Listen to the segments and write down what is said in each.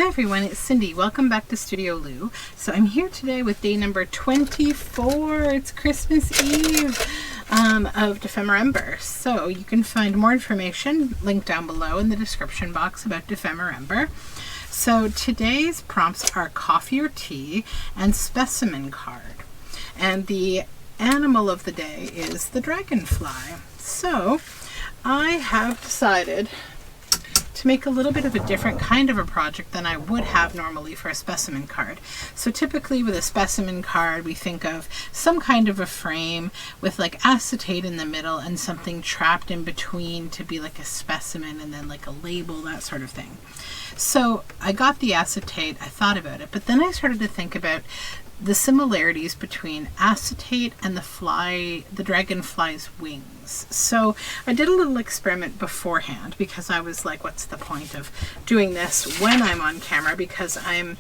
Hi everyone, it's Cindy. Welcome back to Studioloo. So I'm here today with day number 24. It's Christmas Eve of Dephemberember. So you can find more information linked down below in the description box about Dephemberember. So today's prompts are coffee or tea and specimen card. And the animal of the day is the dragonfly. So I have decided to make a little bit of a different kind of a project than I would have normally for a specimen card. So typically with a specimen card we think of some kind of a frame with like acetate in the middle and something trapped in between to be like a specimen and then like a label, that sort of thing. So I got the acetate, I thought about it, but then I started to think about the similarities between acetate and the dragonfly's wings. So I did a little experiment beforehand because I was like, what's the point of doing this when I'm on camera, because I'm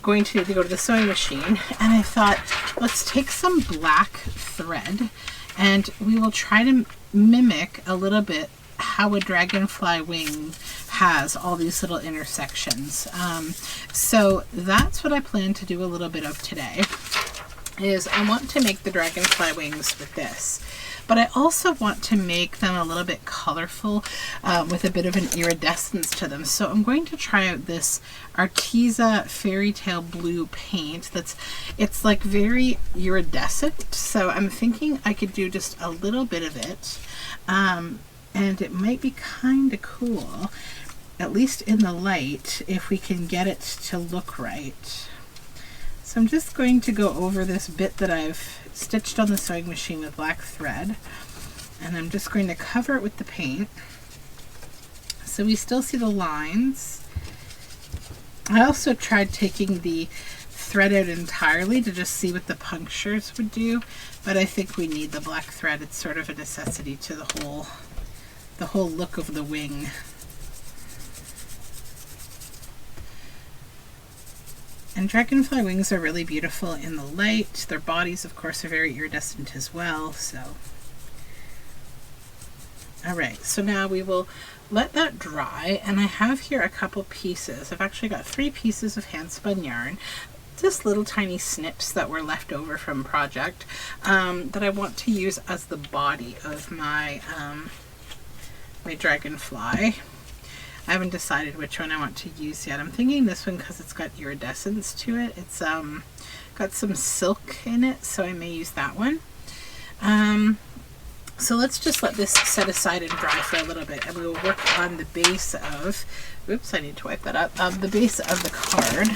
going to go to the sewing machine, and I thought, let's take some black thread and we will try to mimic a little bit how a dragonfly wing has all these little intersections. So that's what I plan to do a little bit of today, is I want to make the dragonfly wings with this. But I also want to make them a little bit colorful with a bit of an iridescence to them. So I'm going to try out this Arteza Fairy Tale Blue paint. It's like very iridescent. So I'm thinking I could do just a little bit of it. And it might be kind of cool, at least in the light, if we can get it to look right. So I'm just going to go over this bit that I've stitched on the sewing machine with black thread, and I'm just going to cover it with the paint so we still see the lines. I also tried taking the thread out entirely to just see what the punctures would do, but I think we need the black thread. It's sort of a necessity to the whole look of the wing. And dragonfly wings are really beautiful in the light. Their bodies, of course, are very iridescent as well. So, all right, so now we will let that dry, and I have here a couple pieces. I've actually got 3 pieces of hand spun yarn, just little tiny snips that were left over from project that I want to use as the body of my my dragonfly. I haven't decided which one I want to use yet. I'm thinking this one because it's got iridescence to it. It's got some silk in it, so I may use that one. So let's just let this set aside and dry for a little bit, and we will work on the base of, oops, I need to wipe that up, the base of the card.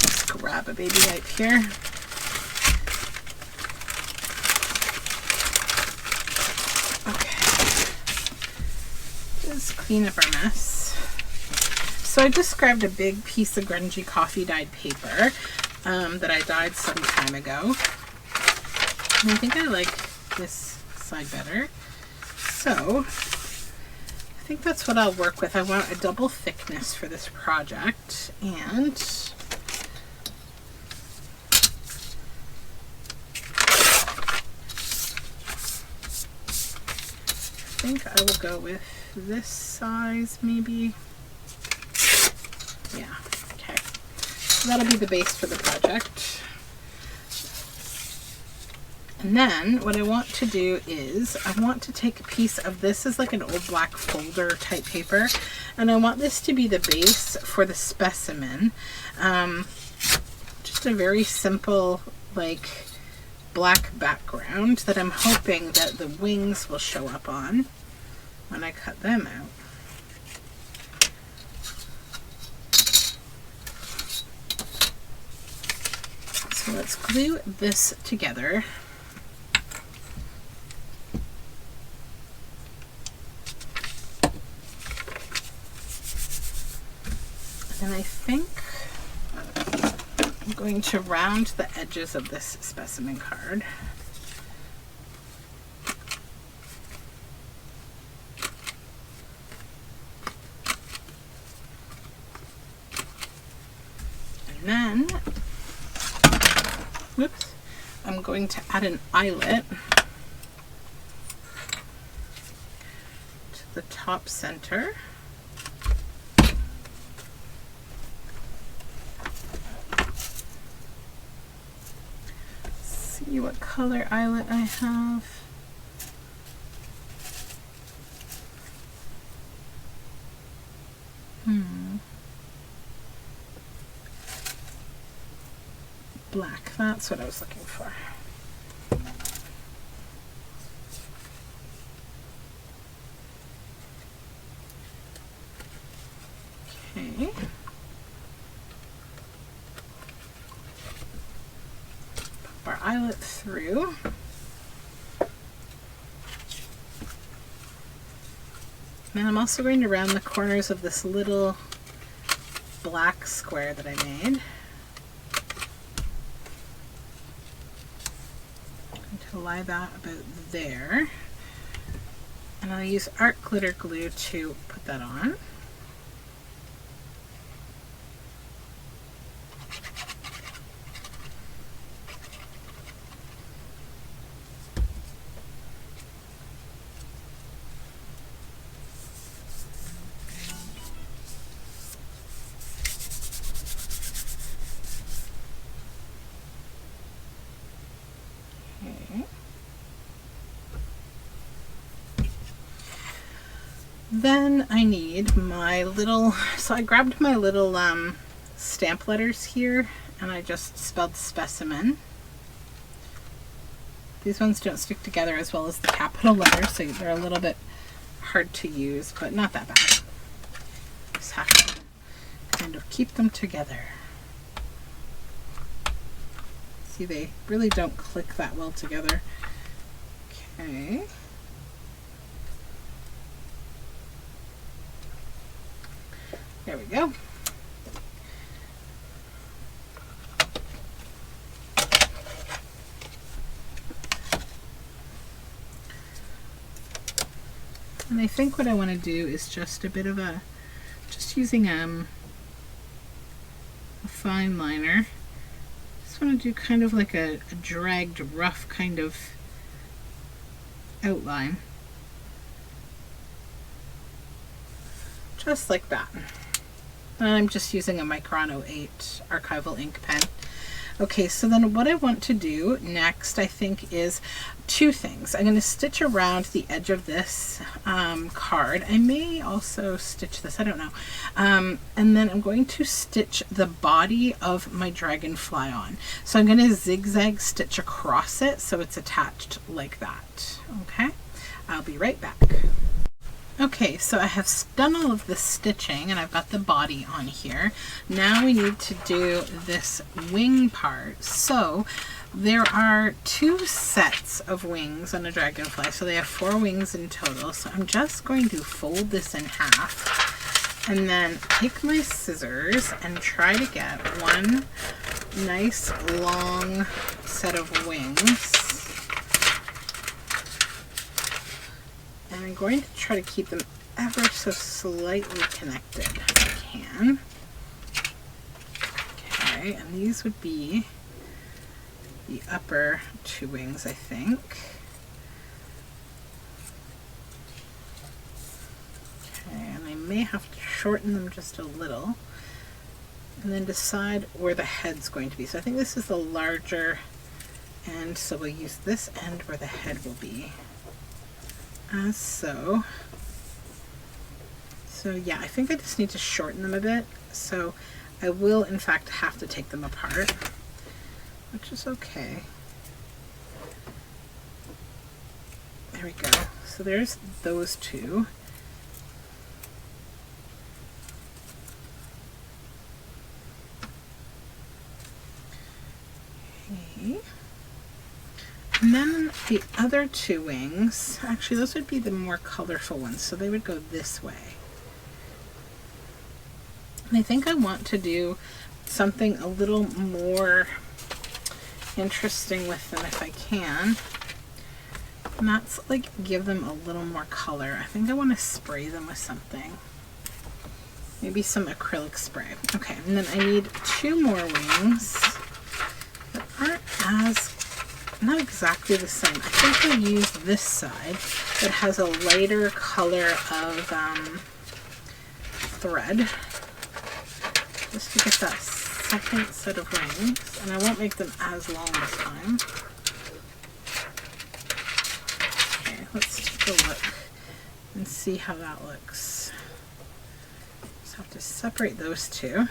Let's grab a baby wipe here. Clean up our mess. So I just grabbed a big piece of grungy coffee dyed paper that I dyed some time ago. And I think I like this side better. So I think that's what I'll work with. I want a double thickness for this project, and I think I will go with this size maybe. Yeah, okay. So that'll be the base for the project. And then what I want to do is I want to take a piece of this is like an old black folder type paper, and I want this to be the base for the specimen. Just a very simple like black background that I'm hoping that the wings will show up on when I cut them out. So let's glue this together. And I think I'm going to round the edges of this specimen card. Then, whoops, I'm going to add an eyelet to the top center. see what color eyelet I have. Black, that's what I was looking for. Okay. Pop our eyelet through. And I'm also going to round the corners of this little black square that I made. I'm going to lie that about there. And I'll use art glitter glue to put that on. Then I need my little, so I grabbed my little stamp letters here and I just spelled specimen. These ones don't stick together as well as the capital letters, so they're a little bit hard to use, but not that bad. Just have to kind of keep them together. See, they really don't click that well together. Okay. There we go. And I think what I want to do is just a bit of a, just using a fine liner. Just want to do kind of like a dragged, rough kind of outline. Just like that. And I'm just using a Micron 08 archival ink pen. Okay, so then what I want to do next, I think, is two things. I'm going to stitch around the edge of this card. I may also stitch this, I don't know. And then I'm going to stitch the body of my dragonfly on. So I'm going to zigzag stitch across it so it's attached like that. Okay, I'll be right back. Okay, so I have done all of the stitching and I've got the body on here. Now we need to do this wing part. So there are 2 sets of wings on a dragonfly, so they have 4 wings in total. So I'm just going to fold this in half and then take my scissors and try to get one nice long set of wings. And I'm going to try to keep them ever so slightly connected if I can. Okay, and these would be the upper 2 wings, I think. Okay, and I may have to shorten them just a little and then decide where the head's going to be. So I think this is the larger end, so we'll use this end where the head will be. As so. So yeah, I think I just need to shorten them a bit. So I will in fact have to take them apart, which is okay. There we go. So there's those 2. Okay. And then the other 2 wings, actually those would be the more colorful ones, so they would go this way. And I think I want to do something a little more interesting with them if I can. And that's like give them a little more color. I think I want to spray them with something. Maybe some acrylic spray. Okay, and then I need 2 more wings that aren't as, not exactly the same. I think I'll use this side that has a lighter color of thread, just to get that second set of wings. And I won't make them as long this time. let's take a look and see how that looks. Just have to separate those two.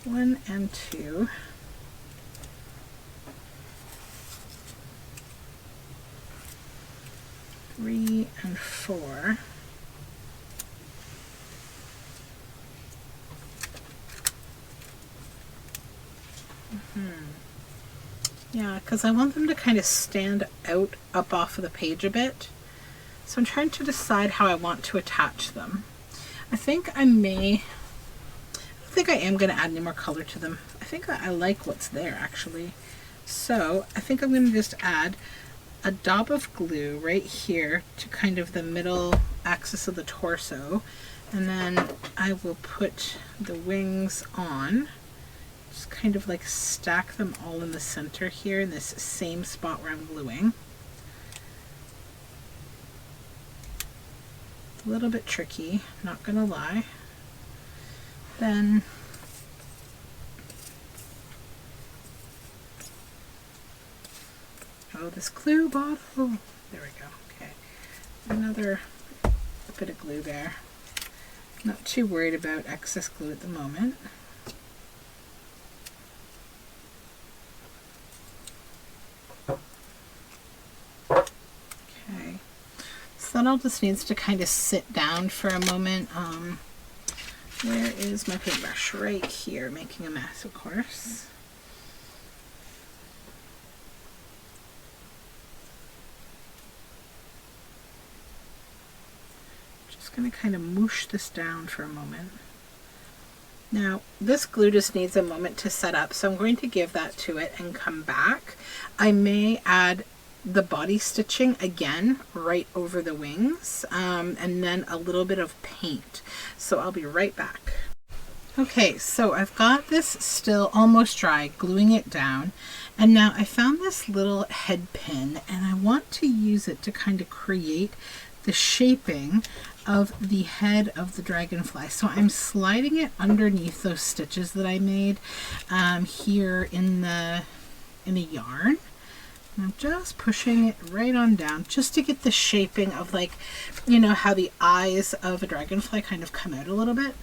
1 and 2. Three and 4. Yeah, because I want them to kind of stand out up off of the page a bit. So I'm trying to decide how I want to attach them. I think I don't think I am going to add any more color to them. I think that I like what's there actually. So I think I'm going to just add a dab of glue right here to kind of the middle axis of the torso. And then I will put the wings on. Just kind of like stack them all in the center here in this same spot where I'm gluing. It's a little bit tricky, not gonna lie. Then this glue bottle. There we go. Okay. Another bit of glue there. Not too worried about excess glue at the moment. Okay. So that all just needs to kind of sit down for a moment. Where is my paintbrush? Right here, making a mess, of course. Going to kind of moosh this down for a moment. Now this glue just needs a moment to set up, so I'm going to give that to it and come back. I may add the body stitching again right over the wings, and then a little bit of paint. So I'll be right back. Okay, so I've got this still almost dry, gluing it down, and now I found this little head pin and I want to use it to kind of create the shaping of the head of the dragonfly. So I'm sliding it underneath those stitches that I made here in the yarn. And I'm just pushing it right on down just to get the shaping of, like, you know, how the eyes of a dragonfly kind of come out a little bit.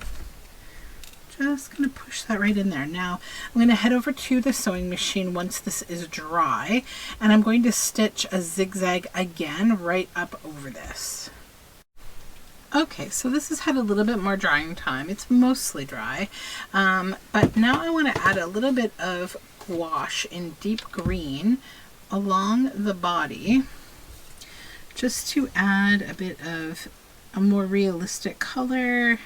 Just going to push that right in there. Now I'm going to head over to the sewing machine once this is dry, and I'm going to stitch a zigzag again right up over this. Okay, so this has had a little bit more drying time. It's mostly dry, but now I want to add a little bit of gouache in deep green along the body, just to add a bit of a more realistic color.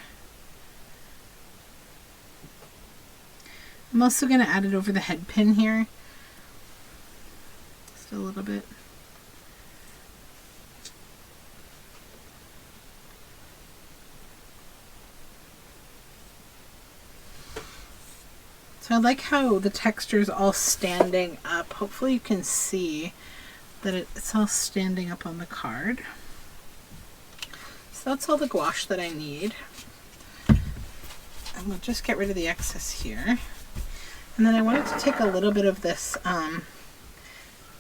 I'm also going to add it over the head pin here, just a little bit. So I like how the texture is all standing up. Hopefully you can see that it's all standing up on the card. So that's all the gouache that I need. And we'll just get rid of the excess here. And then I wanted to take a little bit of this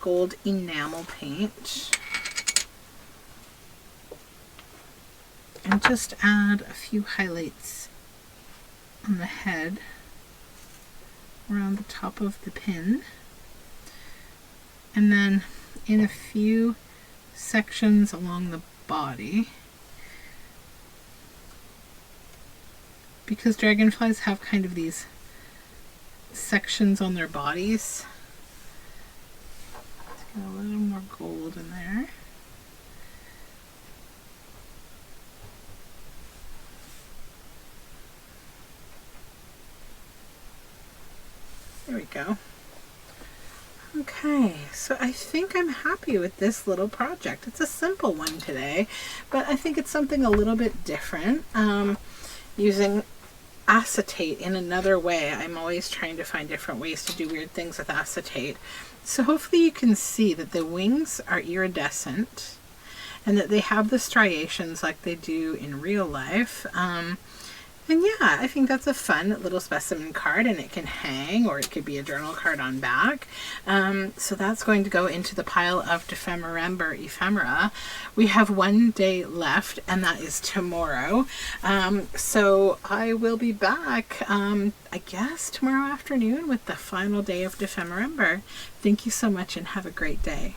gold enamel paint and just add a few highlights on the head around the top of the pin, and then in a few sections along the body, because dragonflies have kind of these sections on their bodies. Let's get a little more gold in there. There we go. Okay, so I think I'm happy with this little project. It's a simple one today, but I think it's something a little bit different. Using acetate in another way. I'm always trying to find different ways to do weird things with acetate. So hopefully you can see that the wings are iridescent and that they have the striations like they do in real life. And And yeah, I think that's a fun little specimen card, and it can hang, or it could be a journal card on back. So that's going to go into the pile of Dephemerember ephemera. We have one day left, and that is tomorrow. So I will be back, I guess, tomorrow afternoon with the final day of Dephemberember. Thank you so much, and have a great day.